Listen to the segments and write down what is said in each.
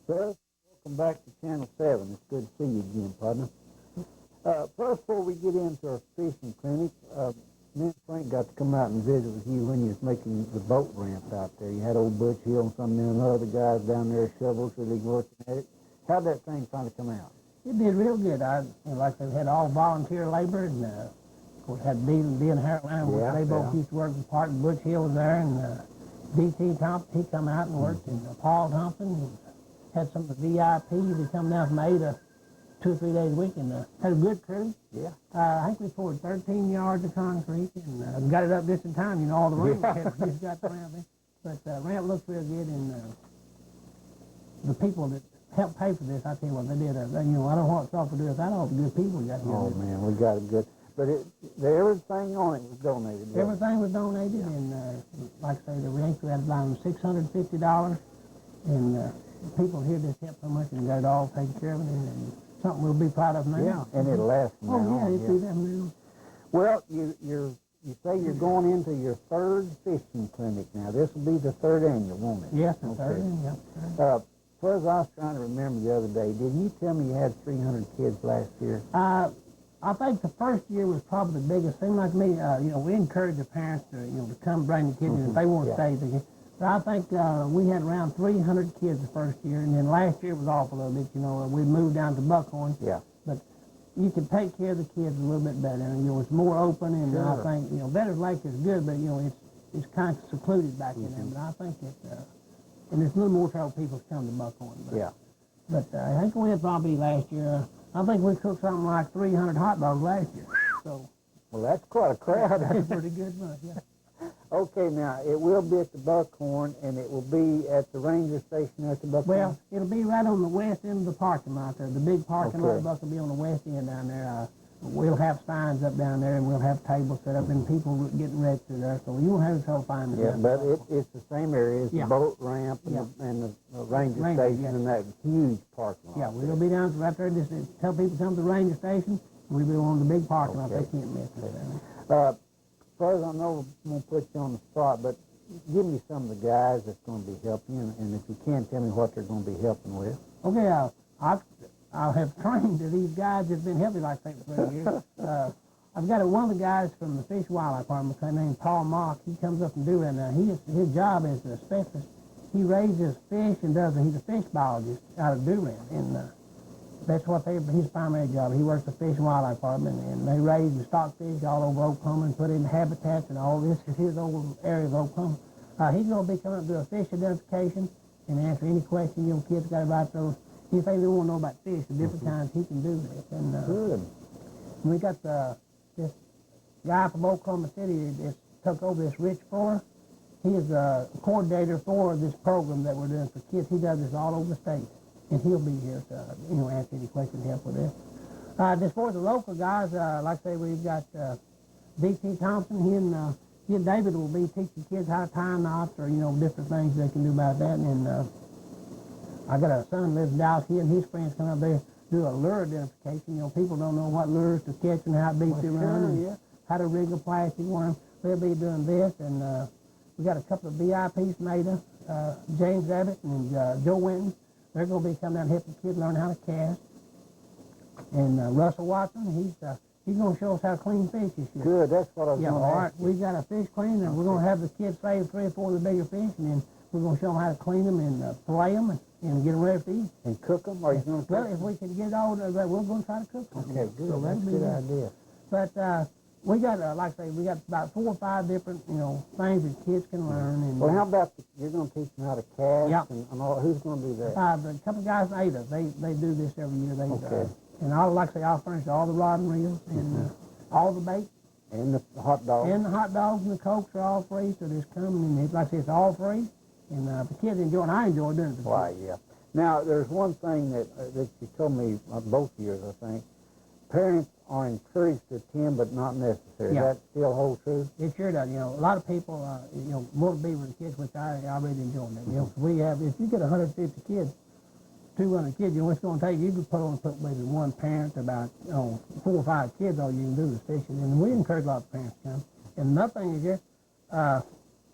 Sir, welcome back to Channel 7. It's good to see you again, partner. First, before we get into our fishing clinic, me and Frank got to come out and visit with you when you was making the boat ramp out there. You had old Butch Hill and some of the other guys down there, shovels, really working at it. How'd that thing finally come out? It did real good. Like they had all volunteer labor, and of course had Dean and Harold Lamb, which they both used to work in Park. Butch Hill was there, and D.T. Thompson, he come out and worked, and Paul Thompson had some of the VIPs that come down from Ada 2 or 3 days a week, and had a good crew. Yeah. I think we poured 13 yards of concrete and got it up just in time. You know, all the rain just got the ramp in. But the ramp looks real good, and the people that helped pay for this, I tell you what, they did. I don't know what it's all to do with that. All the good people got here. Oh, man, we got a good... But everything on it was donated. Everything was donated, and like I say, the rent we had about $650, and people here just helped so much and got it all taken care of, and something we'll be proud of now. Yeah, and it'll last from now on. Oh, yeah, it'll do that now. Well, you say you're going into your third fishing clinic now. This will be the third annual, won't it? Yes, the third annual. First, I was trying to remember the other day, did you tell me you had 300 kids last year? I think the first year was probably the biggest thing. Like me, we encourage the parents to, to come bring the kids in if they want to stay. But I think we had around 300 kids the first year, and then last year was off a little bit. We moved down to Buckhorn. Yeah. But you can take care of the kids a little bit better, and it's more open. And I think Better's Lake is good, but it's kind of secluded back in there. But I think and there's a little more trouble people come to Buckhorn. But I think we had probably last year. I think we cooked something like 300 hot dogs last year. So. Well, that's quite a crowd. That's pretty good much, yeah. Okay, now, it will be at the Buckhorn, and it will be at the ranger station at the Buckhorn? Well, it'll be right on the west end of the parking lot there. The big parking lot of Buckhorn will be on the west end down there. We'll have signs up down there, and we'll have tables set up, and people getting registered there, so you won't have trouble finding them. Yeah, but it's the same area as the boat ramp and the ranger station and that huge parking lot. Yeah, we'll be down right there. Just tell people to come to the ranger station. We'll be on the big parking lot. They can't miss it. First, I know I'm going to put you on the spot, but give me some of the guys that's going to be helping you, and if you can, tell me what they're going to be helping with. Okay, I have trained these guys that's been helping like I say for 3 years. I've got one of the guys from the Fish and Wildlife Department named Paul Mock. He comes up and do that now. His job is a specialist. He raises fish and he's a fish biologist out of Durham, and that's what his primary job. He works for Fish and Wildlife Department, and they raise the stockfish all over Oklahoma and put in habitats, and all this is his old area of Oklahoma. He's going to be coming up to do a fish identification and answer any question your kids got about those. Anything they want to know about fish, the different kinds, he can do this. And good. We got this guy from Oklahoma City that took over this Rich Fuller. He is the coordinator for this program that we're doing for kids. He does this all over the state. And he'll be here to, answer any questions, help with this. As far as the local guys, like I say, we've got D.T. Thompson. He and David will be teaching kids how to tie knots or, different things they can do about that. And I got a son who lives in Dallas. He and his friends come up there do a lure identification. People don't know what lures to catch and how deep to run and how to rig a plastic worm. They'll be doing this. And we got a couple of VIPs from Ada, James Abbott and Joe Winton. They're going to be coming down and helping kids learn how to cast. And Russell Watson, he's going to show us how to clean fish this year. Good, that's what I was going to ask. All right, we got a fish cleaner, and we're going to have the kids save 3 or 4 of the bigger fish, and then we're going to show them how to clean them and fillet them and get them ready for eat. And cook them? Or you going to cook if we can get all of that, we're going to try to cook them. Okay, good. So that's a good idea. But we got, like I say, we got about 4 or 5 different, things that kids can learn. And, well, how about you're going to teach them how to cast and all? Who's going to do that? A couple of guys in Ada, they do this every year. And I'll furnish all the rod and reels and all the bait. And the hot dogs. And the hot dogs and the Cokes are all free, so just come and like I say, it's all free. And the kids enjoy it, and I enjoy doing it. Why, yeah. Now, there's one thing that you told me both years, I think. Parents are encouraged to attend, but not necessary. Does that still hold true? It sure does. A lot of people, want to be with the kids, which I really enjoy that. We have, if you get 150 kids, 200 kids, what's going to take, you could put maybe one parent, about 4 or 5 kids, all you can do is fishing. And we encourage a lot of parents to come. And another thing is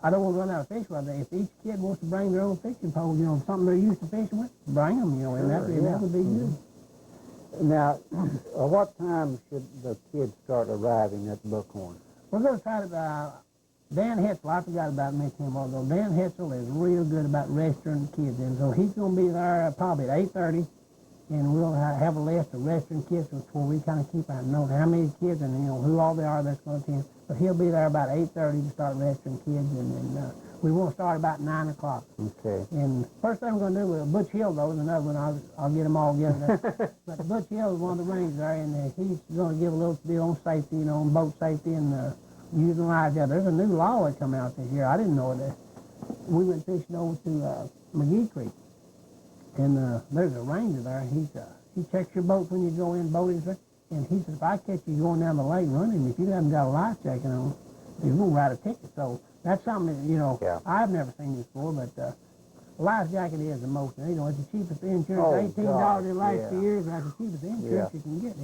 I don't want to run out of fish one day. If each kid wants to bring their own fishing pole, you know, something they're used to fishing with, bring them, you know, and that would be good. Now, what time should the kids start arriving at Buckhorn? We're going to try to, Dan Hetzel, I forgot about mentioning him although Dan Hetzel is real good about registering the kids in. So he's going to be there probably at 8:30, and we'll have a list of registering kids before we kind of keep out note how many kids and, you know, who all they are that's going to attend. But he'll be there about 8:30 to start registering kids, and then we won't start about 9 o'clock. Okay. And first thing we're going to do with Butch Hill, though, is another one. I'll get them all together. But Butch Hill is one of the rangers there, and he's going to give a little deal on safety, you know, on boat safety and using live there. There's a new law that come out this year. I didn't know it. We went fishing over to McGee Creek, and there's a ranger there. He checks your boat when you go in, boating, and he says, if I catch you going down the lake running, if you haven't got a life jacket on, you're going to write a ticket. So that's something that, you know, I've never seen this before, but a life jacket is the most, you know, it's the cheapest insurance, $18 in the last 2 years, that's the cheapest insurance you can get.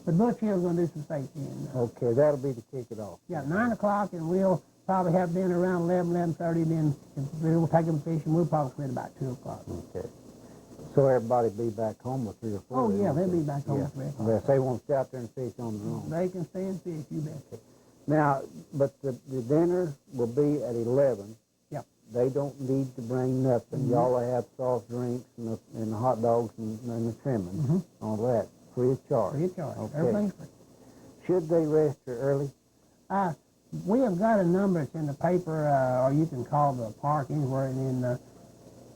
But Butch Hill's going to do some safety. And, okay, that'll be to kick it off. Yeah, 9 o'clock, and we'll probably have dinner around 11:30, then we'll take them fishing. We'll probably quit about 2 o'clock. Okay. So everybody be back home with 3 or 4? Oh, yeah, they'll be back home with 3 o'clock. Unless they want to stay out there and fish on their own. They can stay and fish, you bet. Okay. Now, but the dinner will be at 11. Yep. They don't need to bring nothing. Y'all will have soft drinks and the hot dogs and the trimming, all that, free of charge. Free of charge. Okay. Everything's free. Should they register early? We have got a number. It's in the paper, or you can call the park anywhere. And then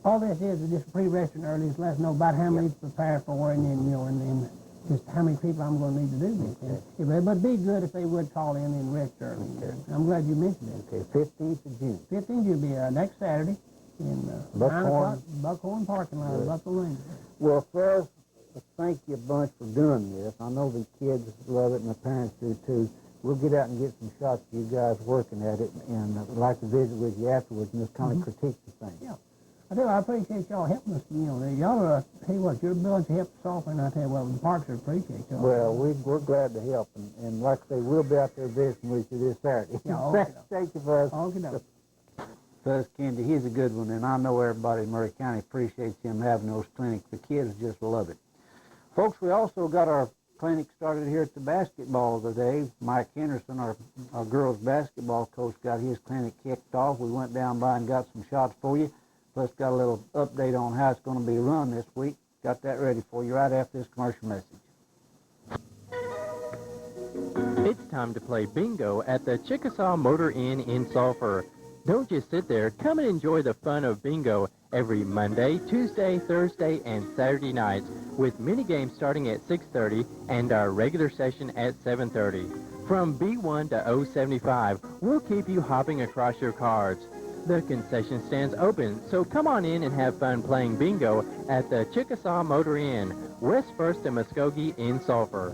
all this is just pre-registering early. Just let us know about how many to prepare for, and then, you know, and then just how many people I'm going to need to do this. Okay. But it'd be good if they would call in and register early. Okay. I'm glad you mentioned it. Okay, 15th of June. 15th will be next Saturday in 9 o'clock, Buckhorn parking lot of Buckhorn Range. Well, first, thank you a bunch for doing this. I know the kids love it and the parents do too. We'll get out and get some shots of you guys working at it, and I'd like to visit with you afterwards and just kind of critique the thing. Yeah. I do. I appreciate y'all helping us. You know, y'all are, tell you what, you're a bunch of help us off, and I tell you what, the parks would appreciate y'all. Well, we're glad to help, and like I say, we'll be out there visiting with you this Saturday. Yeah, Thank you, Buzz. Okay. Buzz Kendi, he's a good one, and I know everybody in Murray County appreciates him having those clinics. The kids just love it. Folks, we also got our clinic started here at the basketball today. Mike Henderson, our girls basketball coach, got his clinic kicked off. We went down by and got some shots for you. Plus got a little update on how it's going to be run this week. Got that ready for you right after this commercial message. It's time to play bingo at the Chickasaw Motor Inn in Sulphur. Don't just sit there. Come and enjoy the fun of bingo every Monday, Tuesday, Thursday, and Saturday nights with mini games starting at 6:30 and our regular session at 7:30. From B1 to 075, we'll keep you hopping across your cards. The concession stand's open, so come on in and have fun playing bingo at the Chickasaw Motor Inn, West 1st and Muskogee in Sulphur.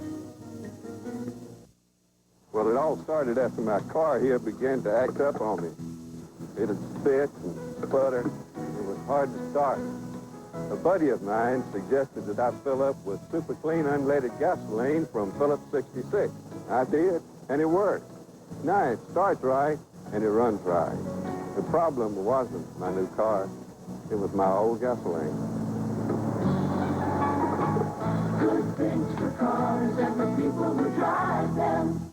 Well, it all started after my car here began to act up on me. It'd spit and sputter. It was hard to start. A buddy of mine suggested that I fill up with super clean unleaded gasoline from Phillips 66. I did, and it worked. Now it starts right, and it runs right. The problem wasn't my new car. It was my old gasoline. Good things for cars and for people who drive them.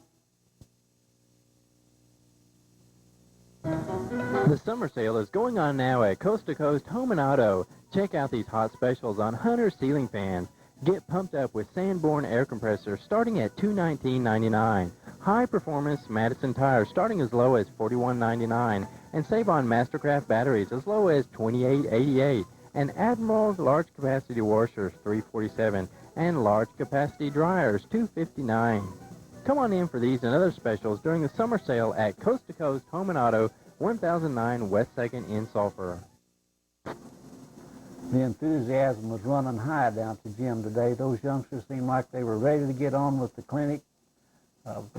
The summer sale is going on now at Coast to Coast Home and Auto. Check out these hot specials on Hunter ceiling fans. Get pumped up with Sanborn air compressors starting at $219.99. High performance Madison tires starting as low as $41.99. And save on Mastercraft batteries as low as $28.88. And Admiral's large capacity washers $347. And large capacity dryers $259. Come on in for these and other specials during the summer sale at Coast to Coast Home and Auto, 1009 West 2nd in Sulphur. The enthusiasm was running high down at the gym today. Those youngsters seemed like they were ready to get on with the clinic.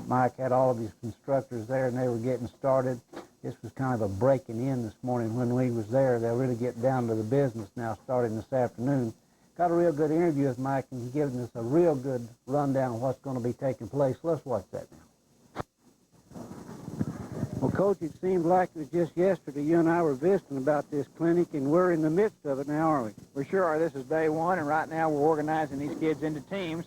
Mike had all of his instructors there, and they were getting started. This was kind of a breaking in this morning when we was there. They'll really get down to the business now starting this afternoon. Got a real good interview with Mike, and he's giving us a real good rundown of what's going to be taking place. Let's watch that now. Well, Coach, it seemed like it was just yesterday you and I were visiting about this clinic, and we're in the midst of it now, aren't we? We sure are. This is day one, and right now we're organizing these kids into teams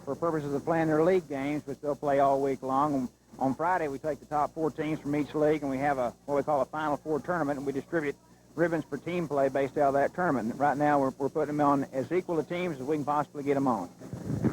for purposes of playing their league games, which they'll play all week long. On Friday, we take the top 4 teams from each league, and we have what we call a Final Four tournament, and we distribute ribbons for team play based out of that tournament. And right now, we're putting them on as equal a teams as we can possibly get them on.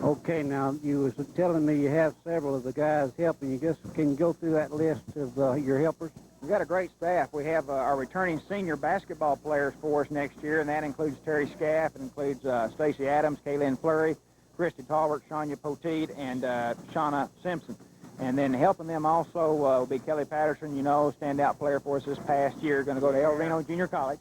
Okay, now, you was telling me you have several of the guys helping you. Can you go through that list of your helpers? We've got a great staff. We have our returning senior basketball players for us next year, and that includes Terry Scaff, it includes Stacey Adams, Kaylin Fleury, Christy Talbert, Shania Poteet, and Shauna Simpson. And then helping them also will be Kelly Patterson, standout player for us this past year, going to go to El Reno Junior College.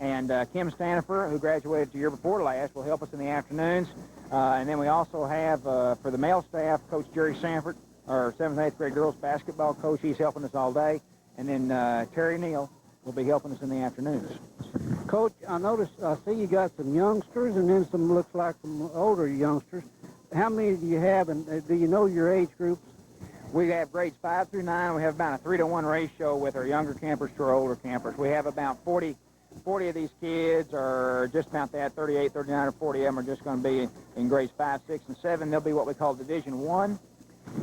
And Kim Stanifer, who graduated the year before last, will help us in the afternoons. And then we also have, for the male staff, Coach Jerry Sanford, our 7th and 8th grade girls basketball coach. He's helping us all day. And then Terry Neal will be helping us in the afternoons. Coach, I see you got some youngsters and then looks like some older youngsters. How many do you have, and do you know your age groups? We have grades 5 through 9. We have about a 3-to-1 ratio with our younger campers to our older campers. We have about 40 of these kids, or just about that, 38, 39, or 40 of them are just going to be in grades 5, 6, and 7. They'll be what we call Division 1.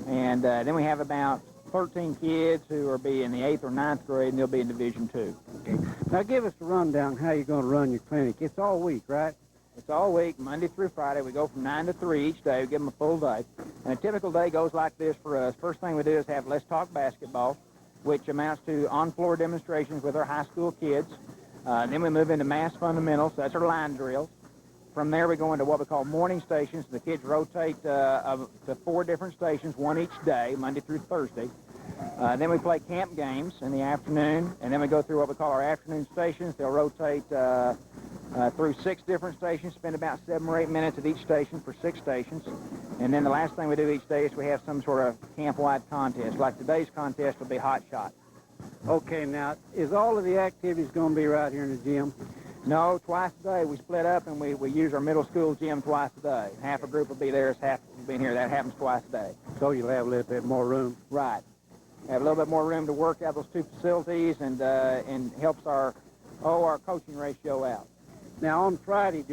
And then we have about 13 kids who will be in the 8th or 9th grade, and they'll be in Division 2. Okay. Now give us a rundown how you're going to run your clinic. It's all week, right? It's all week, Monday through Friday. We go from 9 to 3 each day. We give them a full day. And a typical day goes like this for us. First thing we do is have Let's Talk Basketball, which amounts to on-floor demonstrations with our high school kids. Then we move into mass fundamentals. That's our line drills. From there, we go into what we call morning stations. The kids rotate to 4 different stations, one each day, Monday through Thursday. Then we play camp games in the afternoon, and then we go through what we call our afternoon stations. They'll rotate through 6 different stations, spend about 7 or 8 minutes at each station for 6 stations. And then the last thing we do each day is we have some sort of camp-wide contest. Like today's contest will be hot shot. Okay, now, is all of the activities going to be right here in the gym? No, twice a day. We split up, and we use our middle school gym twice a day. Half a group will be there, half will be here. That happens twice a day. So you'll have a little bit more room. Right. Have a little bit more room to work out those 2 facilities, and helps our coaching ratio out. Now, on Friday,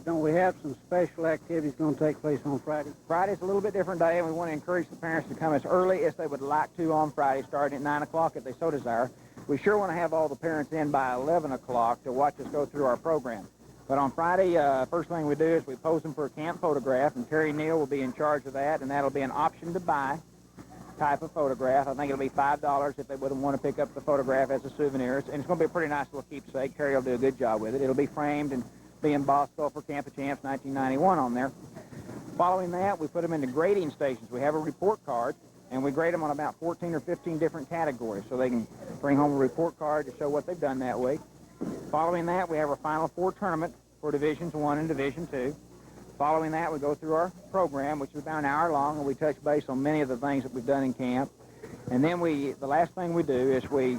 don't we have some special activities going to take place on Friday? Friday's a little bit different day, and we want to encourage the parents to come as early as they would like to on Friday, starting at 9 o'clock if they so desire. We sure want to have all the parents in by 11 o'clock to watch us go through our program. But on Friday, first thing we do is we pose them for a camp photograph, and Terry Neal will be in charge of that, and that'll be an option to buy type of photograph. I think it'll be $5 if they wouldn't want to pick up the photograph as a souvenir. And it's going to be a pretty nice little keepsake. Terry will do a good job with it. It'll be framed and be embossed for Camp of Champs 1991 on there. Following that, we put them into grading stations. We have a report card, and we grade them on about 14 or 15 different categories, so they can bring home a report card to show what they've done that week. Following that, we have our Final Four tournament for Divisions 1 and Division 2. Following that, we go through our program, which is about an hour long, and we touch base on many of the things that we've done in camp. And then the last thing we do is we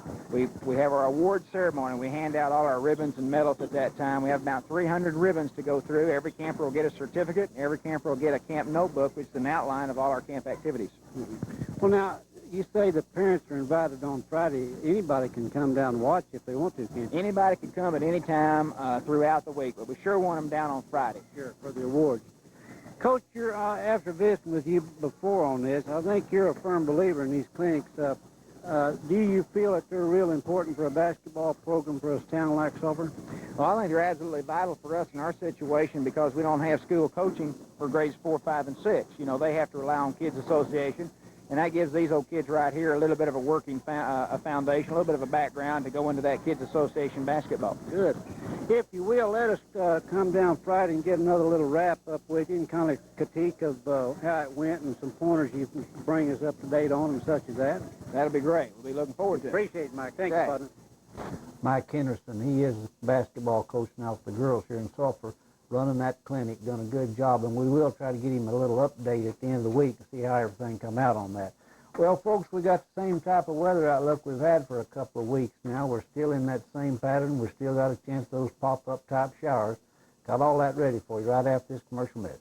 have our award ceremony. We hand out all our ribbons and medals at that time. We have about 300 ribbons to go through. Every camper will get a certificate. Every camper will get a camp notebook, which is an outline of all our camp activities. Well, now, you say the parents are invited on Friday. Anybody can come down and watch if they want to, can't they? Anybody can come at any time throughout the week, but we sure want them down on Friday. Sure, for the awards. Coach, after visiting with you before on this, I think you're a firm believer in these clinics. Do you feel that they're real important for a basketball program for a town like Sulphur? Well, I think they're absolutely vital for us in our situation because we don't have school coaching for grades 4, 5, and 6. They have to rely on Kids Association, and that gives these old kids right here a little bit of a working foundation, a little bit of a background to go into that Kids Association basketball. Good. If you will, let us come down Friday and get another little wrap-up with you and kind of critique of how it went and some pointers you can bring us up to date on and such as that. That'll be great. We'll be looking forward to it. Appreciate it, Mike. Thanks, Okay. partner. Mike Henderson, he is basketball coach now for the girls here in Sulphur, running that clinic, done a good job, and we will try to get him a little update at the end of the week to see how everything come out on that. Well, folks, we got the same type of weather outlook we've had for a couple of weeks now. We're still in that same pattern. We're still got a chance of those pop-up type showers. Got all that ready for you right after this commercial message.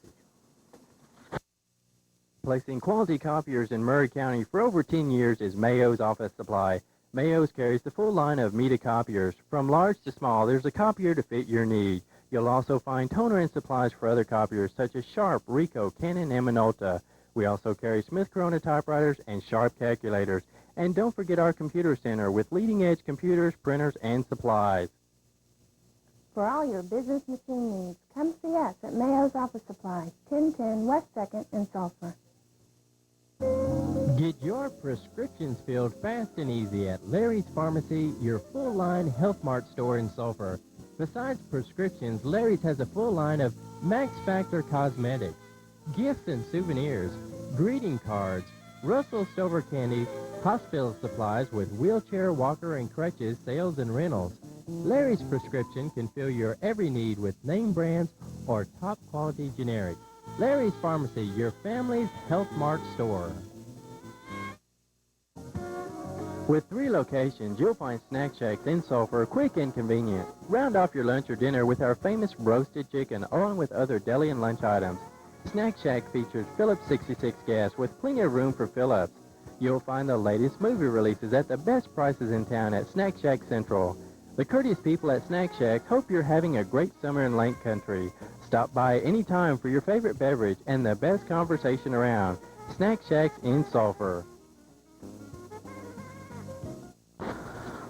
Placing quality copiers in Murray County for over 10 years is Mayo's Office Supply. Mayo's carries the full line of media copiers. From large to small, there's a copier to fit your need. You'll also find toner and supplies for other copiers such as Sharp, Ricoh, Canon, and Minolta. We also carry Smith Corona typewriters and Sharp calculators. And don't forget our computer center with leading-edge computers, printers, and supplies. For all your business machine needs, come see us at Mayo's Office Supply, 1010 West 2nd in Sulphur. Get your prescriptions filled fast and easy at Larry's Pharmacy, your full-line Health Mart store in Sulphur. Besides prescriptions, Larry's has a full line of Max Factor cosmetics, gifts and souvenirs, greeting cards, Russell Stover candy, hospital supplies with wheelchair, walker, and crutches, sales and rentals. Larry's prescription can fill your every need with name brands or top-quality generics. Larry's Pharmacy, your family's Health Mart store. With 3 locations, you'll find Snack Shacks in Sulphur, quick and convenient. Round off your lunch or dinner with our famous roasted chicken, along with other deli and lunch items. Snack Shack features Phillips 66 gas with plenty of room for fill-ups. You'll find the latest movie releases at the best prices in town at Snack Shack Central. The courteous people at Snack Shack hope you're having a great summer in Lake Country. Stop by any time for your favorite beverage and the best conversation around. Snack Shacks in Sulphur.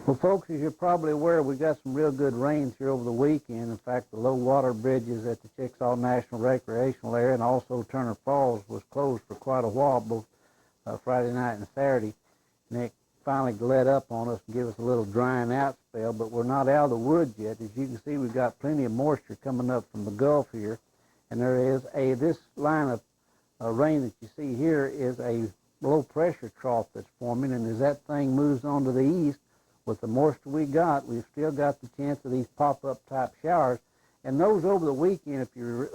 Well, folks, as you're probably aware, we got some real good rains here over the weekend. In fact, the low water bridges at the Chickasaw National Recreational Area and also Turner Falls was closed for quite a while, both Friday night and Saturday. And it finally let up on us and give us a little drying out spell, but we're not out of the woods yet. As you can see, we've got plenty of moisture coming up from the Gulf here. And there is this line of rain that you see here is a low pressure trough that's forming, and as that thing moves on to the east, with the moisture we got, we've still got the chance of these pop-up type showers. And those over the weekend, if you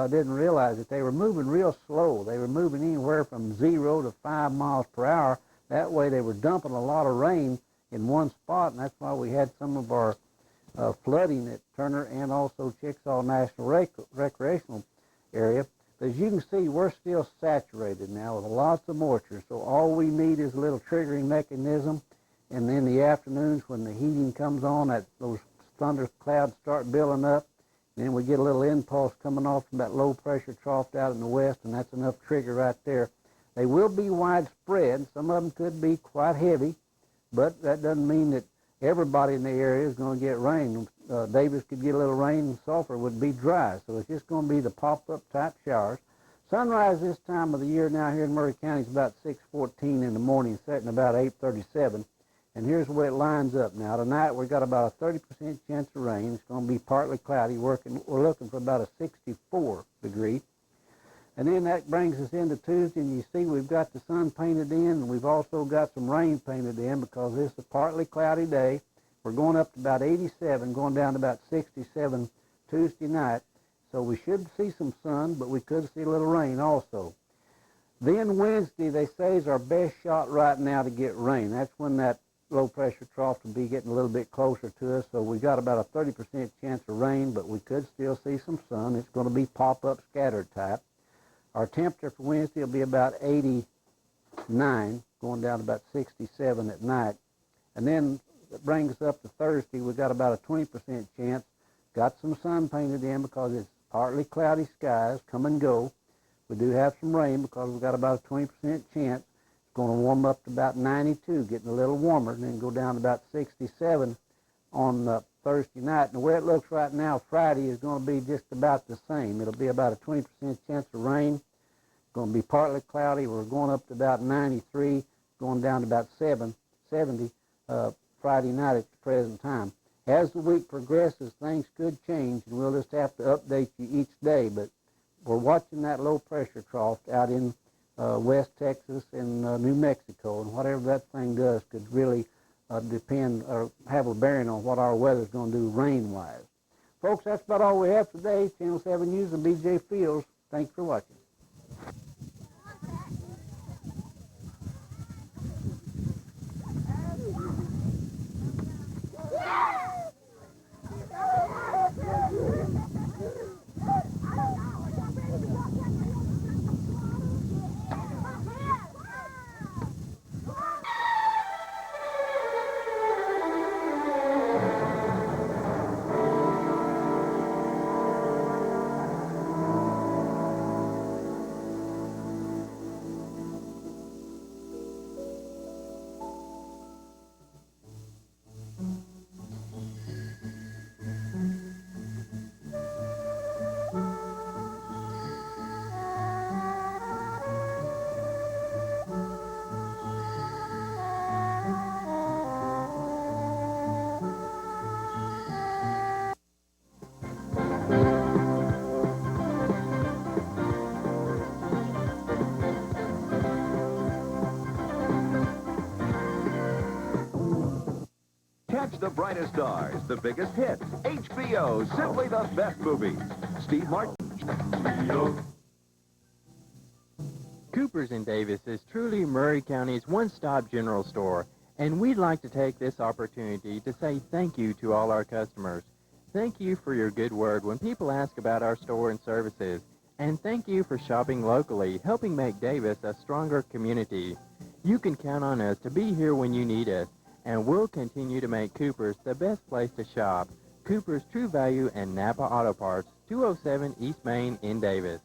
didn't realize it, they were moving real slow. They were moving anywhere from 0 to 5 miles per hour. That way they were dumping a lot of rain in one spot, and that's why we had some of our flooding at Turner and also Chickasaw National Recreational Area. But as you can see, we're still saturated now with lots of moisture, so all we need is a little triggering mechanism. And in the afternoons when the heating comes on, those thunder clouds start building up, and then we get a little impulse coming off from that low pressure trough out in the west, and that's enough trigger right there. They will be widespread. Some of them could be quite heavy, but that doesn't mean that everybody in the area is going to get rain. Davis could get a little rain, and Sulphur would be dry. So it's just going to be the pop-up type showers. Sunrise this time of the year now here in Murray County is about 6:14 in the morning, setting about 8:37. And here's the way it lines up now. Tonight we've got about a 30% chance of rain. It's going to be partly cloudy. We're looking for about a 64 degree. And then that brings us into Tuesday, and you see we've got the sun painted in, and we've also got some rain painted in because this is a partly cloudy day. We're going up to about 87, going down to about 67 Tuesday night. So we should see some sun, but we could see a little rain also. Then Wednesday, they say, is our best shot right now to get rain. That's when that low pressure trough will be getting a little bit closer to us. So we got about a 30% chance of rain, but we could still see some sun. It's going to be pop-up scattered type. Our temperature for Wednesday will be about 89, going down to about 67 at night. And then it brings us up to Thursday. We've got about a 20% chance. Got some sun painted in because it's partly cloudy skies, come and go. We do have some rain because we've got about a 20% chance. It's going to warm up to about 92, getting a little warmer, and then go down to about 67 on Thursday night. And the way it looks right now, Friday is going to be just about the same. It'll be about a 20% chance of rain. It's going to be partly cloudy. We're going up to about 93, going down to about 70 Friday night at the present time. As the week progresses, things could change, and we'll just have to update you each day. But we're watching that low pressure trough out in West Texas and New Mexico, and whatever that thing does could really depend or have a bearing on what our weather's going to do rain-wise. Folks, that's about all we have today. Channel 7 News and B.J. Fields. Thanks for watching. brightest stars, the biggest hits. HBO, simply the best movies. Steve Martin. Cooper's in Davis is truly Maury County's one-stop general store, and we'd like to take this opportunity to say thank you to all our customers. Thank you for your good word when people ask about our store and services, and thank you for shopping locally, helping make Davis a stronger community. You can count on us to be here when you need us, and we'll continue to make Cooper's the best place to shop. Cooper's True Value and Napa Auto Parts, 207 East Main in Davis.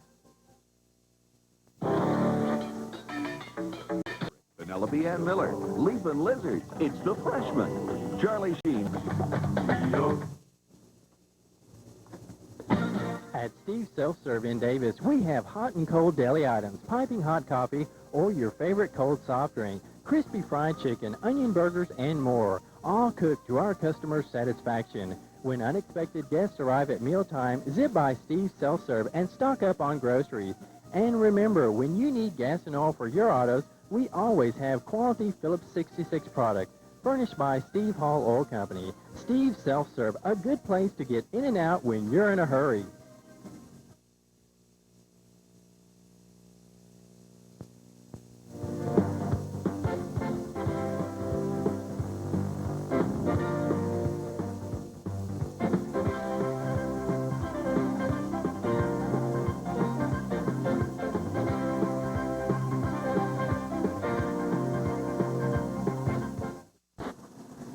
Penelope Ann Miller, Leapin' Lizard, it's the freshman. Charlie Sheen. At Steve's Self-Serve in Davis, we have hot and cold deli items, piping hot coffee, or your favorite cold soft drink, crispy fried chicken, onion burgers, and more, all cooked to our customers' satisfaction. When unexpected guests arrive at mealtime, zip by Steve's Self-Serve and stock up on groceries. And remember, when you need gas and oil for your autos, we always have quality Phillips 66 products, furnished by Steve Hall Oil Company. Steve's Self-Serve, a good place to get in and out when you're in a hurry.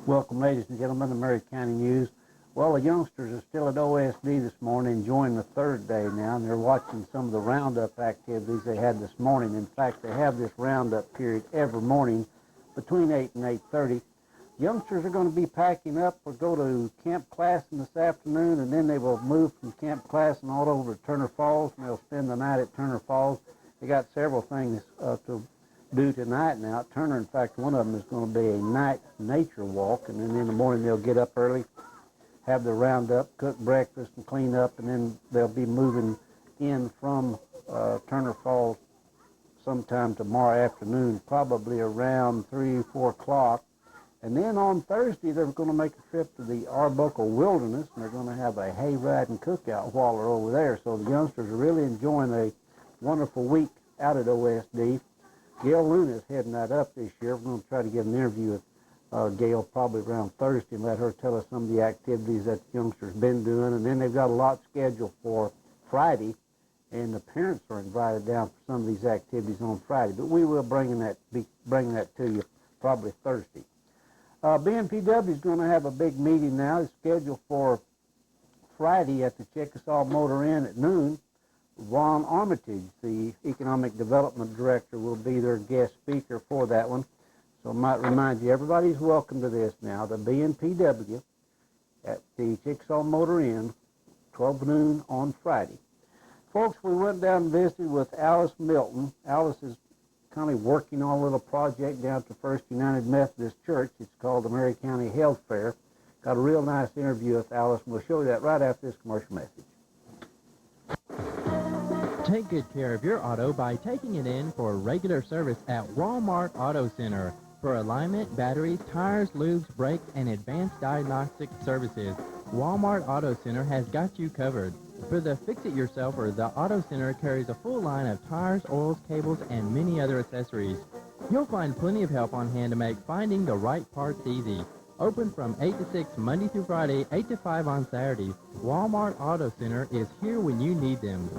Welcome, ladies and gentlemen, to Maury County News. Well, the youngsters are still at OSD this morning, enjoying the third day now, and they're watching some of the roundup activities they had this morning. In fact, they have this roundup period every morning between 8 and 8:30. Youngsters are going to be packing up or go to camp class this afternoon, and then they will move from camp class and all over to Turner Falls, and they'll spend the night at Turner Falls. They got several things to do tonight now. At Turner, in fact, one of them is going to be a night nature walk, and then in the morning they'll get up early, have their roundup, cook breakfast, and clean up, and then they'll be moving in from Turner Falls sometime tomorrow afternoon, probably around 3 or 4 o'clock. And then on Thursday, they're going to make a trip to the Arbuckle Wilderness, and they're going to have a hayride and cookout while they're over there. So the youngsters are really enjoying a wonderful week out at OSD. Gail Luna is heading that up this year. We're going to try to get an interview with Gail probably around Thursday and let her tell us some of the activities that the youngsters been doing. And then they've got a lot scheduled for Friday, and the parents are invited down for some of these activities on Friday. But we will be bringing that to you probably Thursday. BNPW is going to have a big meeting now. It's scheduled for Friday at the Chickasaw Motor Inn at noon. Ron Armitage, the Economic Development Director, will be their guest speaker for that one. So I might remind you, everybody's welcome to this now. The BNPW at the Chickasaw Motor Inn, 12 noon on Friday. Folks, we went down and visited with Alice Milton. Alice is kind of working on a little project down at the First United Methodist Church. It's called the Maury County Health Fair. Got a real nice interview with Alice, and we'll show you that right after this commercial message. Take good care of your auto by taking it in for regular service at Walmart Auto Center. For alignment, batteries, tires, lubes, brakes, and advanced diagnostic services, Walmart Auto Center has got you covered. For the fix-it-yourselfer, the Auto Center carries a full line of tires, oils, cables, and many other accessories. You'll find plenty of help on hand to make finding the right parts easy. Open from 8 to 6 Monday through Friday, 8 to 5 on Saturdays. Walmart Auto Center is here when you need them.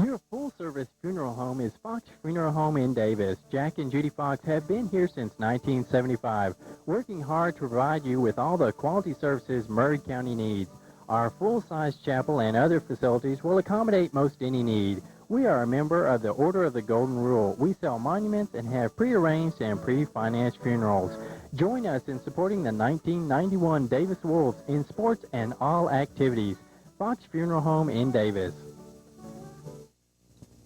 Your full-service funeral home is Fox Funeral Home in Davis. Jack and Judy Fox have been here since 1975, working hard to provide you with all the quality services Maury County needs. Our full-size chapel and other facilities will accommodate most any need. We are a member of the Order of the Golden Rule. We sell monuments and have pre-arranged and pre-financed funerals. Join us in supporting the 1991 Davis Wolves in sports and all activities. Fox Funeral Home in Davis.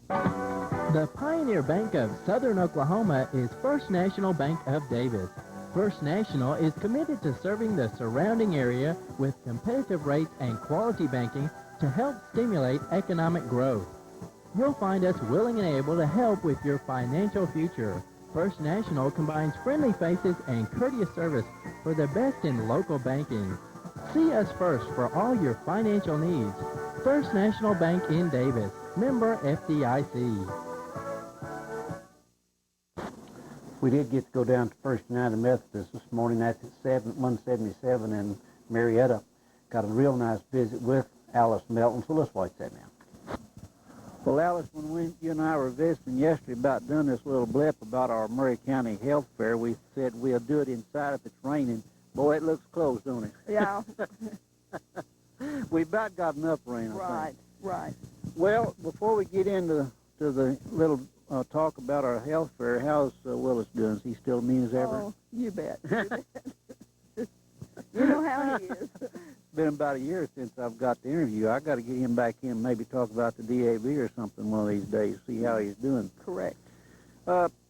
The Pioneer Bank of Southern Oklahoma is First National Bank of Davis. First National is committed to serving the surrounding area with competitive rates and quality banking to help stimulate economic growth. You'll find us willing and able to help with your financial future. First National combines friendly faces and courteous service for the best in local banking. See us first for all your financial needs. First National Bank in Davis, member FDIC. We did get to go down to First United Methodist this morning. That's at 177 in Marietta. Got a real nice visit with Alice Melton, so let's watch that now. Well, Alice, when you and I were visiting yesterday about doing this little blip about our Murray County Health Fair, we said we'll do it inside if it's raining. Boy, it looks closed, don't it? Yeah. We about got enough rain, I Right, think. right. Well, before we get into the little talk about our health fair, how's Willis doing? Is he still mean as ever? Oh, you bet. You bet. You know how he is. It's been about a year since I've got the interview. I got to get him back in, maybe talk about the DAV or something one of these days, see how he's doing. Correct.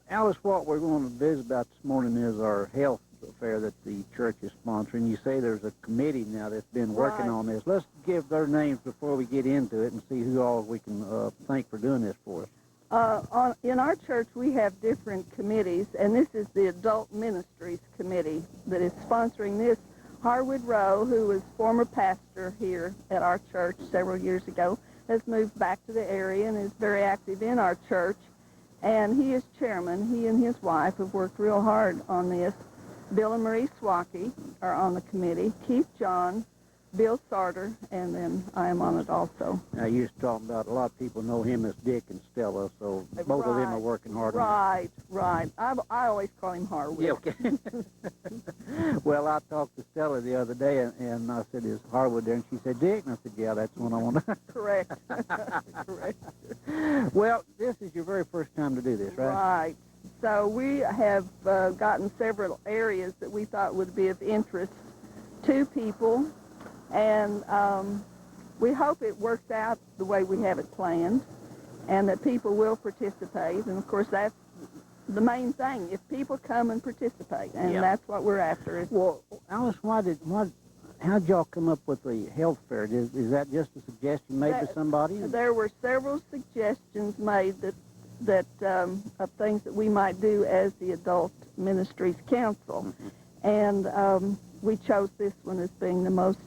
Alice, what we're going to visit about this morning is our health fair that the church is sponsoring. You say there's a committee now that's been working on this. Let's give their names before we get into it and see who all we can thank for doing this for us. In our church, we have different committees, and this is the Adult Ministries Committee that is sponsoring this. Harwood Rowe, who was former pastor here at our church several years ago, has moved back to the area and is very active in our church, and he is chairman. He and his wife have worked real hard on this. Bill and Marie Swacky are on the committee, Keith John, Bill Sarter, and then I am on it also. Now, you was talking about a lot of people know him as Dick and Stella, so both of them are working hard on it. Right, right. I always call him Harwood. Yeah, okay. Well, I talked to Stella the other day, and I said, is Harwood there? And she said, Dick. And I said, yeah, that's the one I want to. Correct. Correct. Well, this is your very first time to do this, right? Right. So we have gotten several areas that we thought would be of interest to people, and we hope it works out the way we have it planned and that people will participate. And, of course, that's the main thing, if people come and participate, and that's what we're after. Well, Alice, how'd y'all come up with the health fair? Is that just a suggestion made to somebody? There were several suggestions made that of things that we might do as the Adult Ministries Council. And we chose this one as being the most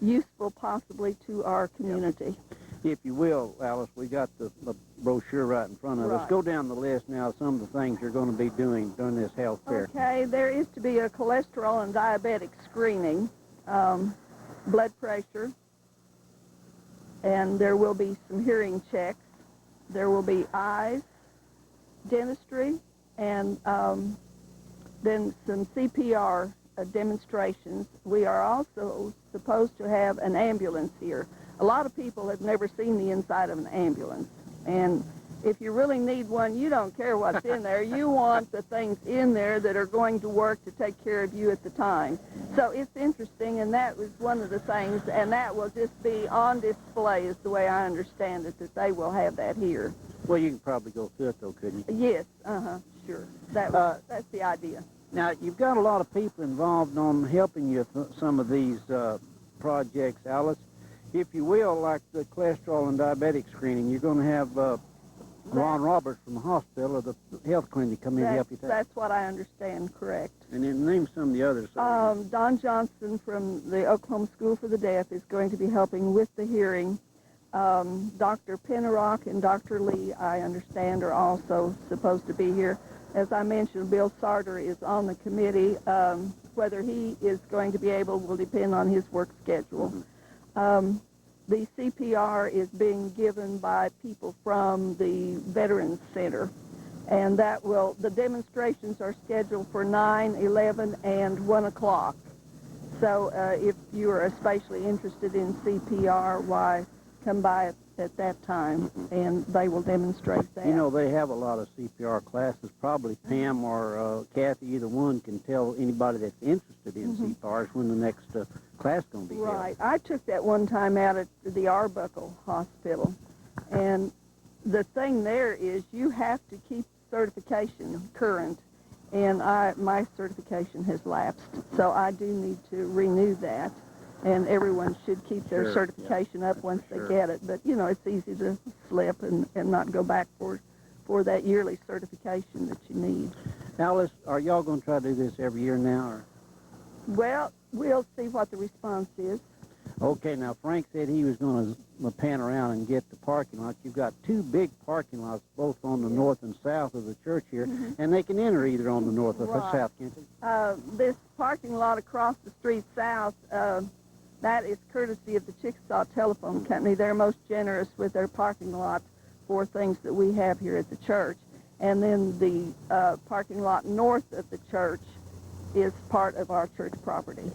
useful possibly to our community. If you will, Alice, we got the brochure right in front of us. Go down the list now of some of the things you're going to be doing during this health fair. Okay, there is to be a cholesterol and diabetic screening, blood pressure, and there will be some hearing checks. There will be eyes, dentistry, and then some CPR demonstrations. We are also supposed to have an ambulance here. A lot of people have never seen the inside of an ambulance, and if you really need one, you don't care what's in there. You want the things in there that are going to work to take care of you at the time. So it's interesting, and that was one of the things, and that will just be on display is the way I understand it, that they will have that here. Well, you can probably go through it, though, couldn't you? Yes, sure. That's the idea. Now, you've got a lot of people involved on helping you with some of these projects, Alice. If you will, like the cholesterol and diabetic screening, you're going to have Ron Roberts from the hospital or the health clinic come in and help you take. That's what I understand, correct. And then name some of the others. Don Johnson from the Oklahoma School for the Deaf is going to be helping with the hearing. Dr. Pennerock and Dr. Lee, I understand, are also supposed to be here. As I mentioned, Bill Sarter is on the committee. Whether he is going to be able will depend on his work schedule. The CPR is being given by people from the Veterans Center, and the demonstrations are scheduled for 9, 11, and 1 o'clock. So if you are especially interested in CPR, why, come by at that time, and they will demonstrate that. You know, they have a lot of CPR classes. Probably Pam or Kathy, either one, can tell anybody that's interested in CPRs when the next class is going to be held. Right. I took that one time out at the Arbuckle Hospital, and the thing there is you have to keep certification current, and my certification has lapsed, so I do need to renew that. And everyone should keep their certification up once they get it. But, you know, it's easy to slip and not go back for for that yearly certification that you need. Alice, are y'all going to try to do this every year now? Or? Well, we'll see what the response is. Okay, now Frank said he was going to pan around and get the parking lots. You've got two big parking lots, both on the north and south of the church here, and they can enter either on the north or Right. south, can't they? This parking lot across the street south, that is courtesy of the Chickasaw Telephone Company. They're most generous with their parking lots for things that we have here at the church. And then the parking lot north of the church is part of our church property.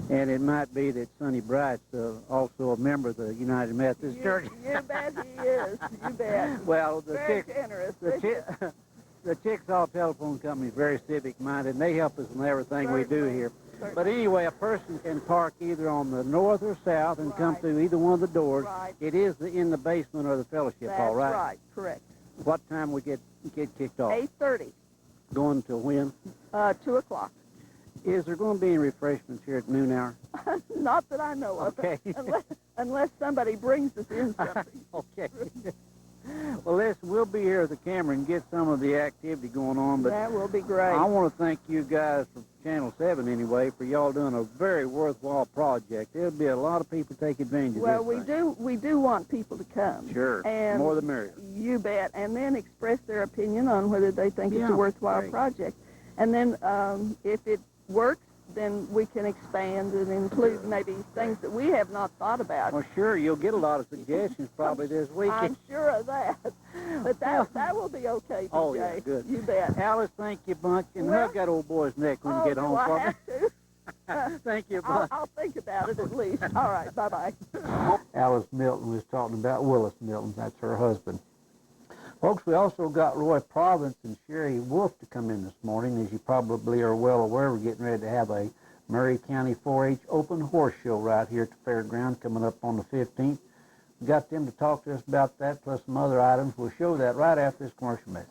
And it might be that Sonny Bright's also a member of the United Methodist Church. You bet he is. You bet. Well, very generous. The Chickasaw Telephone Company is very civic-minded, and they help us in everything we do here. Certainly. But anyway, a person can park either on the north or south and come through either one of the doors. Right. It is in the basement or the fellowship hall, right? That's right, correct. What time we get kicked off? 8:30, Going till when? 2 o'clock. Is there going to be any refreshments here at noon hour? Not that I know of. Okay. Unless somebody brings us in something. Okay. Well, listen, we'll be here at the camera and get some of the activity going on. But That will be great. I want to thank you guys from Channel 7 anyway for y'all doing a very worthwhile project. There'll be a lot of people take advantage of Well, this thing. we do want people to come. Sure. And More the merrier. You bet. And then express their opinion on whether they think it's Yeah, a worthwhile great. project. And then if it works, then we can expand and include maybe things that we have not thought about. Well, sure, you'll get a lot of suggestions probably this I'm weekend. sure of that. But that will be okay, PJ. Oh, yeah, good. You bet. Alice, thank you bunch, and Well- hug that old boy's neck when you get home do I for me. have to? Thank you, I'll, bunch. I'll think about it at least. All right, bye-bye. Alice Milton was talking about Willis Milton. That's her husband. Folks, we also got Roy Province and Sherry Wolf to come in this morning. As you probably are well aware, we're getting ready to have a Murray County 4-H open horse show right here at the fairground coming up on the 15th. We got them to talk to us about that, plus some other items. We'll show that right after this commercial message.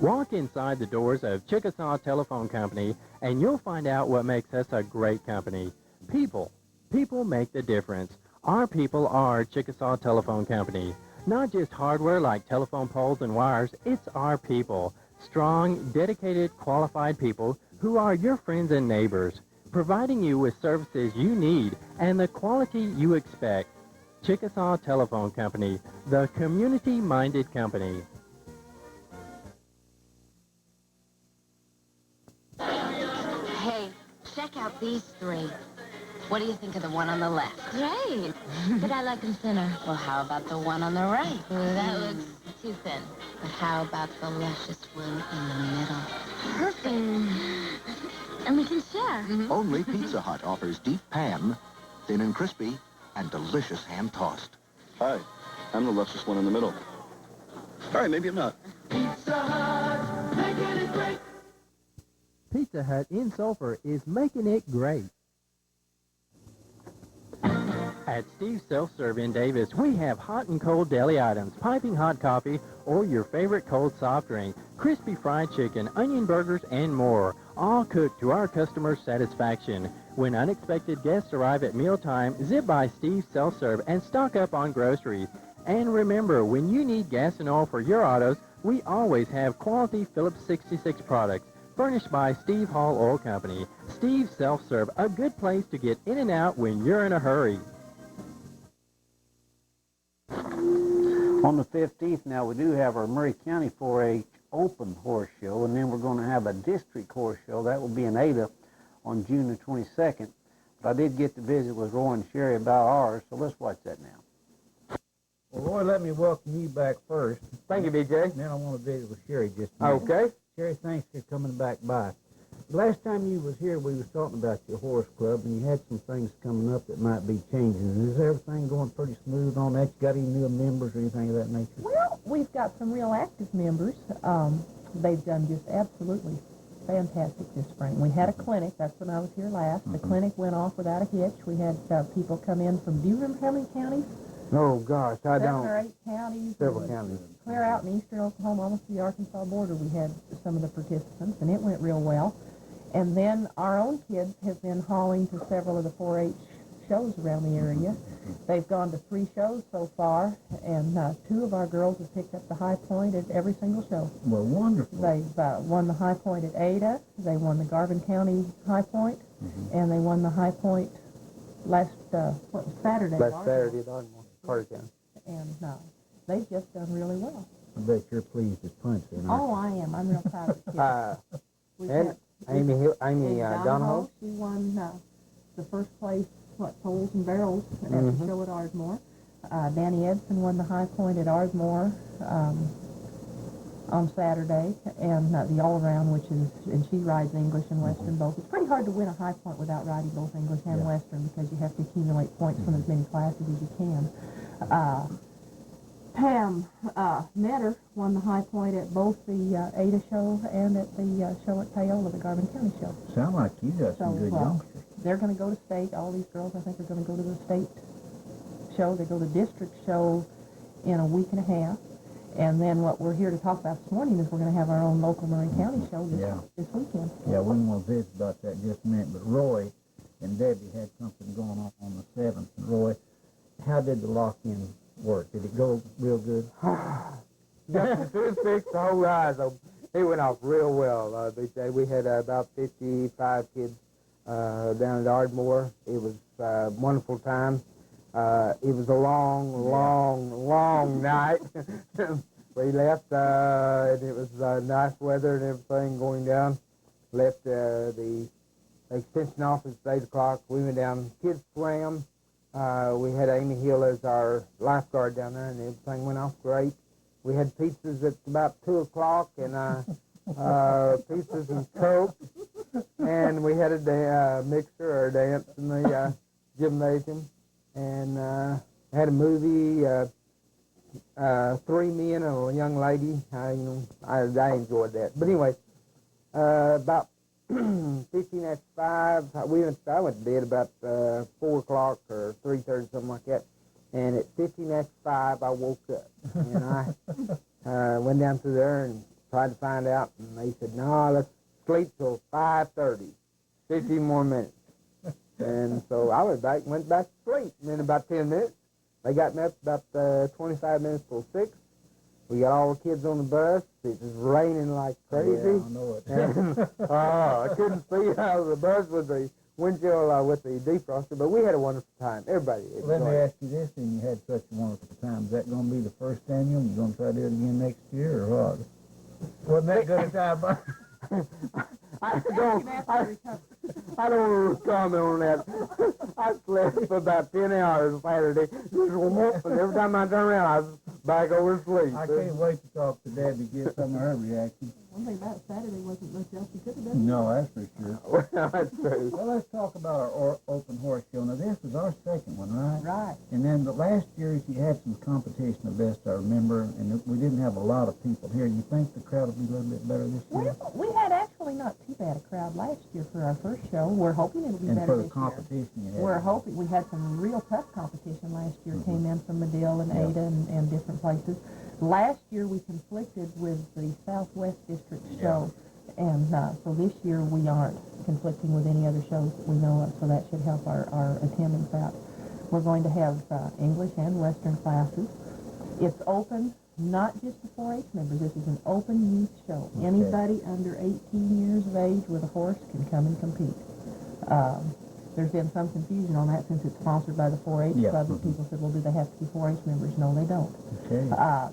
Walk inside the doors of Chickasaw Telephone Company, and you'll find out what makes us a great company. People. People make the difference. Our people are Chickasaw Telephone Company. Not just hardware like telephone poles and wires, it's our people. Strong, dedicated, qualified people who are your friends and neighbors, providing you with services you need and the quality you expect. Chickasaw Telephone Company, the community-minded company. Hey, check out these three. What do you think of the one on the left? Great. But I like them thinner. Well, how about the one on the right? That looks too thin. But how about the luscious one in the middle? Perfect. And we can share. Only Pizza Hut offers deep pan, thin and crispy, and delicious hand-tossed. Hi, I'm the luscious one in the middle. All right, maybe I'm not. Pizza Hut, making it great. Pizza Hut in Sulphur is making it great. At Steve's Self-Serve in Davis, we have hot and cold deli items, piping hot coffee, or your favorite cold soft drink, crispy fried chicken, onion burgers, and more, all cooked to our customers' satisfaction. When unexpected guests arrive at mealtime, zip by Steve's Self-Serve and stock up on groceries. And remember, when you need gas and oil for your autos, we always have quality Phillips 66 products, furnished by Steve Hall Oil Company. Steve's Self-Serve, a good place to get in and out when you're in a hurry. On the 15th now, we do have our Murray County 4-H open horse show, and then we're going to have a district horse show. That will be in Ada on June the 22nd. But I did get to visit with Roy and Sherry about ours, so let's watch that now. Well, Roy, let me welcome you back first. Thank you, BJ. Then I want to visit with Sherry just a minute. Okay. Sherry, thanks for coming back by. Last time you was here, we was talking about your horse club, and you had some things coming up that might be changing. Is everything going pretty smooth on that? You got any new members or anything of that nature? Well, we've got some real active members. They've done just absolutely fantastic this spring. We had a clinic. That's when I was here last. The clinic went off without a hitch. We had people come in from, do you remember how many counties? Oh, gosh, I 7 don't. or 8 counties. Several It was counties. Clear out in eastern Oklahoma, almost to the Arkansas border, we had some of the participants, and it went real well. And then our own kids have been hauling to several of the 4-H shows around the area. They've gone to 3 shows so far, and 2 of our girls have picked up the high point at every single show. Well, wonderful. They've won the high point at Ada, they won the Garvin County high point, and they won the high point last Saturday. Last Saturday at Ardmore, Carter County. And they've just done really well. I bet you're pleased as punch then. Oh, I am. I'm real proud of the kids. And Amy Donahoe. She won the first place, poles and barrels at the show at Ardmore. Danny Edson won the high point at Ardmore on Saturday, and the all-around, and she rides English and Western both. It's pretty hard to win a high point without riding both English and Western because you have to accumulate points from as many classes as you can. Pam Netter won the high point at both the Ada show and at the show at Paola, the Garvin County show. Sound like you got some good youngsters. They're going to go to state. All these girls, I think, are going to go to the state show. They go to the district show in a week and a half. And then what we're here to talk about this morning is we're going to have our own local Murray County show this weekend. Yeah, we want to visit about that just a minute. But Roy and Debbie had something going on the 7th. And Roy, how did the lock-in work? Did it go real good? Got the 2-6 the whole ride. So it went off real well. They say we had about 55 kids down at Ardmore. It was a wonderful time. It was a long night. We left, and it was nice weather and everything going down. Left the extension office at 8 o'clock. We went down. Kids swam. We had Amy Hill as our lifeguard down there, and everything went off great. We had pizzas at about 2 o'clock, and pizzas and Coke. And we had a mixer or a dance in the gymnasium. And had a movie, 3 men and a young lady. I enjoyed that. But anyway, about 15 after 5, I went to bed about 4 o'clock or 3:30, something like that. And at 15 after 5, I woke up. And I went down through there and tried to find out. And they said, no, let's sleep till 5:30, 15 more minutes. And so I went back to sleep. And in about 10 minutes, they got me up about 25 minutes till 6. We got all the kids on the bus. It was raining like crazy. Yeah, I know it. And, I couldn't see out of the bus with the windshield with the defroster, but we had a wonderful time. Everybody Let me ask you this, and you had such a wonderful time. Is that going to be the first annual? You going to try to do it again next year, or what? Wasn't that good a time, bud? I don't want to comment on that. I slept for about 10 hours Saturday. And every time I turn around, I was back over to sleep. I can't wait to talk to Debbie, get some of her reaction. One thing about Saturday wasn't much else you could have done. No, that's for sure. Well, that's true. Well, let's talk about our open horse show. Now, this is our second one, right? Right. And then the last year, you had some competition, the best I remember, and we didn't have a lot of people here. You think the crowd will be a little bit better this year? Well, we had actually not too bad a crowd last year for our first show. We're hoping it'll be and better for the this competition year. you had. We're hoping. We had some real tough competition last year. Came in from Medill and Ada and different places. Last year we conflicted with the Southwest District show, and so this year we aren't conflicting with any other shows that we know of, so that should help our attendance out. We're going to have English and Western classes. It's open not just to 4-H members. This is an open youth show. Okay. Anybody under 18 years of age with a horse can come and compete. There's been some confusion on that since it's sponsored by the 4-H Club. People said, well, do they have to be 4-H members? No, they don't. Okay.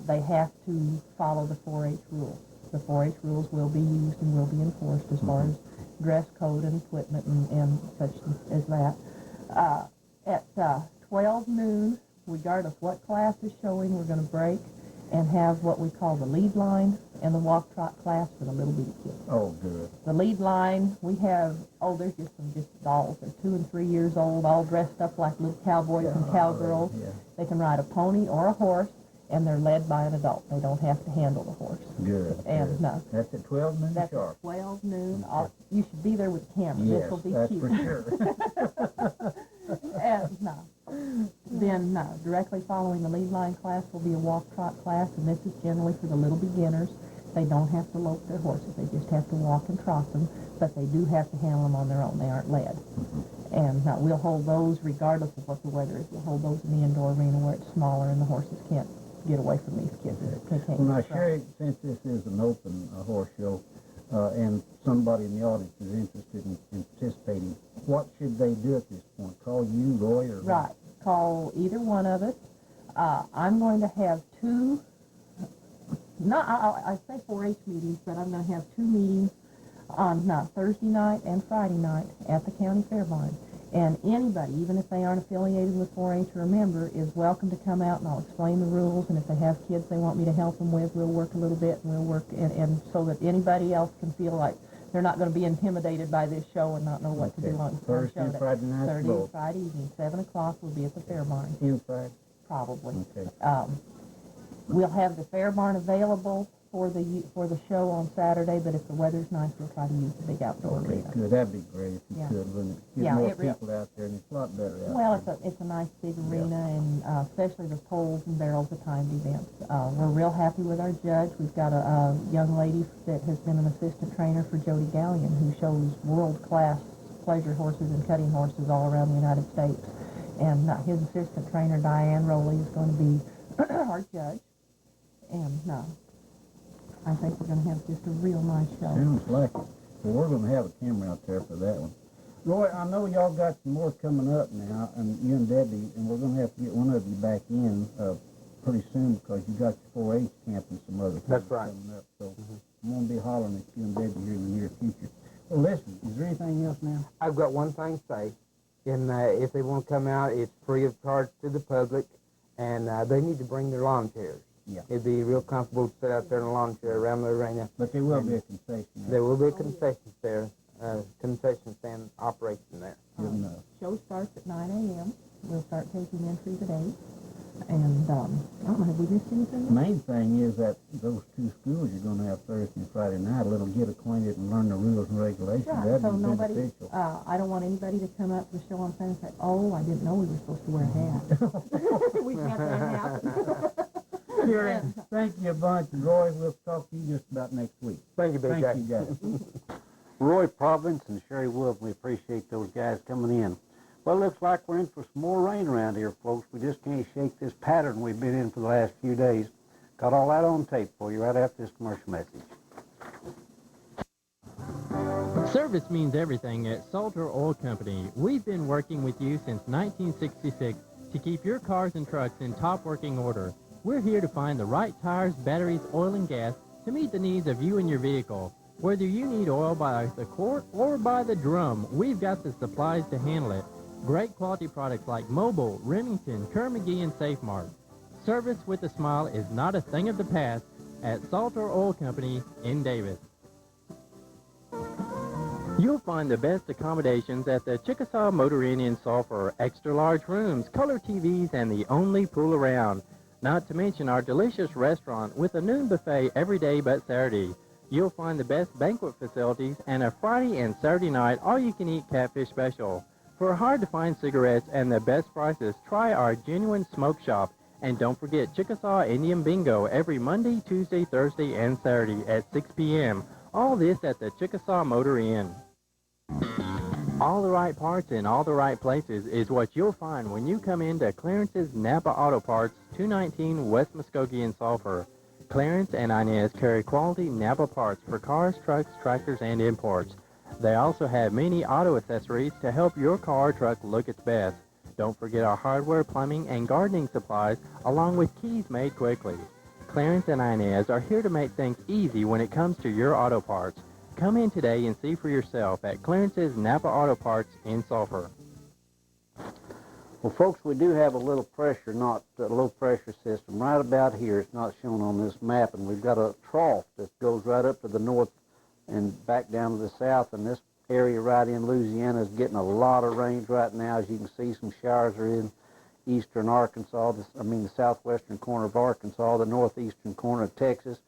They have to follow the 4-H rules. The 4-H rules will be used and will be enforced as far as dress code and equipment and such as that. At 12 noon, regardless what class is showing, we're going to break and have what we call the lead line and the walk trot class for the little bitty kids. Oh, good. The lead line, we have, there's just dolls. They're 2 and 3 years old, all dressed up like little cowboys and cowgirls. Yeah. They can ride a pony or a horse, and they're led by an adult. They don't have to handle the horse. Good. And no. That's at 12 noon That's sharp. At 12 noon. Okay. You should be there with the camera. Yes, this will be that's cute. for sure. And then directly following the lead line class will be a walk trot class, and this is generally for the little beginners. They don't have to lope their horses. They just have to walk and trot them, but they do have to handle them on their own. They aren't led. And we'll hold those regardless of what the weather is. We'll hold those in the indoor arena where it's smaller and the horses can't get away from these kids. They can't Well, now, get Sherry, since this is an open horse show, and somebody in the audience is interested in participating, what should they do at this point? Call you, Roy, or... Right. Call either one of us. I'm going to have two, I say 4-H meetings, but I'm going to have two meetings on Thursday night and Friday night at the county fair barn. And anybody, even if they aren't affiliated with 4-H or a member, is welcome to come out, and I'll explain the rules. And if they have kids they want me to help them with, we'll work a little bit, and we'll work, and so that anybody else can feel like they're not going to be intimidated by this show and not know what to do on Thursday and Friday night. Thursday and Friday evening, 7 o'clock. We'll be at the fair barn. Inside? Probably. Okay. We'll have the fair barn available for the show on Saturday, but if the weather's nice, we'll try to use the big outdoor arena. Good. That'd be great if you could, wouldn't it? Get more people out there, and it's a lot better out there. Well, it's a nice big arena, and especially the poles and barrels of timed events. We're real happy with our judge. We've got a young lady that has been an assistant trainer for Jody Gallion, who shows world-class pleasure horses and cutting horses all around the United States. And his assistant trainer, Diane Rowley, is going to be our judge. And I think we're going to have just a real nice show. Sounds like it. Well, we're going to have a camera out there for that one. Roy, I know y'all got some more coming up now, and you and Debbie, and we're going to have to get one of you back in pretty soon because you got your 4-H camp and some other things coming up. So I'm going to be hollering at you and Debbie here in the near future. Well, listen, is there anything else now? I've got one thing to say. And if they want to come out, it's free of charge to the public, and they need to bring their lawn chairs. Yeah. It'd be real comfortable to sit out there in a lawn chair around the arena. But there will be a concession. There will be a concession there, concession stand operation there. Good enough. Show starts at 9 a.m. We'll start taking entries at 8. And I don't know, have we missed anything? The main thing is that those two schools you're going to have Thursday and Friday night, let them get acquainted and learn the rules and regulations. Right, That'd so be nobody, beneficial. I don't want anybody to come up to the show on Sunday and say, oh, I didn't know we were supposed to wear hats. We can't wear hats. Sure. Thank you a bunch, Roy. We'll talk to you just about next week. Thank you, Big Jack. Thank you, guys. Roy Providence and Sherry Wolf, we appreciate those guys coming in. Well, it looks like we're in for some more rain around here, folks. We just can't shake this pattern we've been in for the last few days. Got all that on tape for you right after this commercial message. Service means everything at Salter Oil Company. We've been working with you since 1966 to keep your cars and trucks in top working order. We're here to find the right tires, batteries, oil, and gas to meet the needs of you and your vehicle. Whether you need oil by the quart or by the drum, we've got the supplies to handle it. Great quality products like Mobil, Remington, Kerr-McGee, and Safemark. Service with a smile is not a thing of the past at Salter Oil Company in Davis. You'll find the best accommodations at the Chickasaw Motor Inn in Sulphur. Extra large rooms, color TVs, and the only pool around. Not to mention our delicious restaurant with a noon buffet every day but Saturday. You'll find the best banquet facilities and a Friday and Saturday night all-you-can-eat catfish special. For hard-to-find cigarettes and the best prices, try our genuine smoke shop. And don't forget Chickasaw Indian Bingo every Monday, Tuesday, Thursday, and Saturday at 6 p.m. All this at the Chickasaw Motor Inn. All the right parts in all the right places is what you'll find when you come into Clarence's Napa Auto Parts, 219 West Muskogee in Sulphur. Clarence and Inez carry quality Napa parts for cars, trucks, tractors, and imports. They also have many auto accessories to help your car or truck look its best. Don't forget our hardware, plumbing, and gardening supplies, along with keys made quickly. Clarence and Inez are here to make things easy when it comes to your auto parts. Come in today and see for yourself at Clarence's Napa Auto Parts in Sulphur. Well, folks, we do have a little pressure, not a low pressure system right about here. It's not shown on this map, and we've got a trough that goes right up to the north and back down to the south, and this area right in Louisiana is getting a lot of rains right now. As you can see, some showers are in eastern Arkansas, the southwestern corner of Arkansas, the northeastern corner of Texas,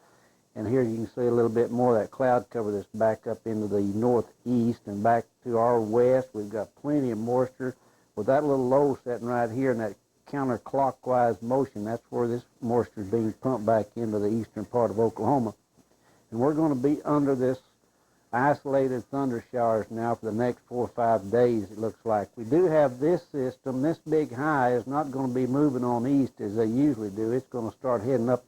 and here you can see a little bit more of that cloud cover that's back up into the northeast and back to our west. We've got plenty of moisture. With that little low setting right here in that counterclockwise motion, that's where this moisture is being pumped back into the eastern part of Oklahoma. And we're going to be under this isolated thunder showers now for the next 4 or 5 days, it looks like. We do have this system. This big high is not going to be moving on east as they usually do. It's going to start heading up,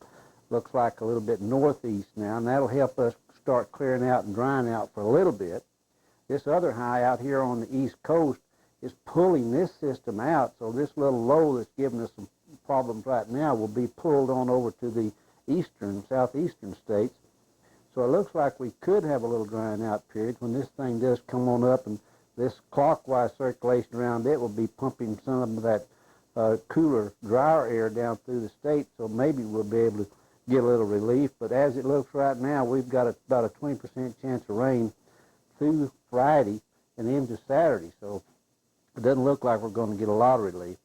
looks like a little bit northeast now, and that'll help us start clearing out and drying out for a little bit. This other high out here on the east coast is pulling this system out, so this little low that's giving us some problems right now will be pulled on over to the southeastern states. So it looks like we could have a little drying out period when this thing does come on up, and this clockwise circulation around it will be pumping some of that cooler, drier air down through the state, so maybe we'll be able to get a little relief. But as it looks right now, we've got about a 20% chance of rain through Friday and into Saturday, so it doesn't look like we're going to get a lot of relief.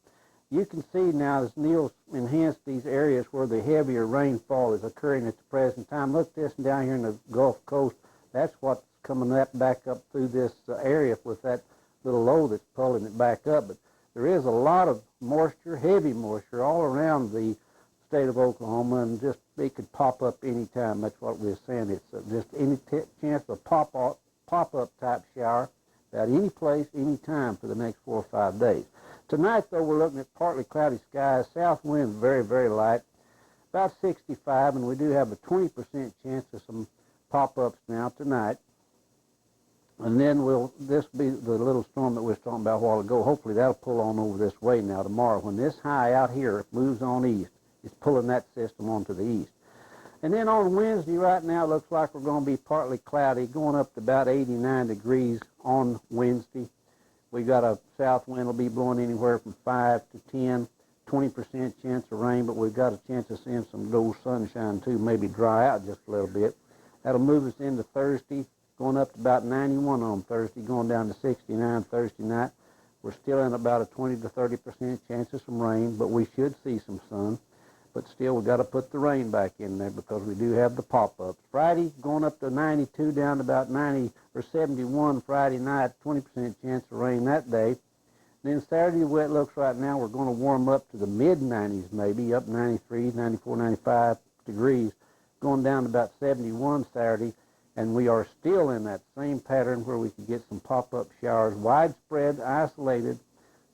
You can see now as Neil's enhanced these areas where the heavier rainfall is occurring at the present time. Look this down here in the Gulf Coast. That's what's coming back up through this area with that little low that's pulling it back up. But there is a lot of moisture, heavy moisture, all around the state of Oklahoma, and just it could pop up any time. That's what we're saying. It's just any chance of a pop-up type shower about any place, any time for the next 4 or 5 days. Tonight, though, we're looking at partly cloudy skies. South wind very, very light, about 65, and we do have a 20% chance of some pop-ups now tonight. And then this will be the little storm that we were talking about a while ago. Hopefully that'll pull on over this way now tomorrow. When this high out here moves on east, it's pulling that system onto the east. And then on Wednesday right now, it looks like we're going to be partly cloudy, going up to about 89 degrees on Wednesday. We got a south wind will be blowing anywhere from 5 to 10, 20% chance of rain, but we've got a chance of seeing some gold sunshine too, maybe dry out just a little bit. That'll move us into Thursday, going up to about 91 on Thursday, going down to 69 Thursday night. We're still in about a 20 to 30% chance of some rain, but we should see some sun. But still, we've got to put the rain back in there because we do have the pop-ups. Friday, going up to 92, down to about 90 or 71 Friday night, 20% chance of rain that day. Then Saturday, the way it looks right now, we're going to warm up to the mid-90s maybe, up 93, 94, 95 degrees, going down to about 71 Saturday. And we are still in that same pattern where we could get some pop-up showers, widespread, isolated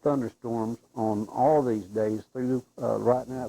thunderstorms on all these days through right now.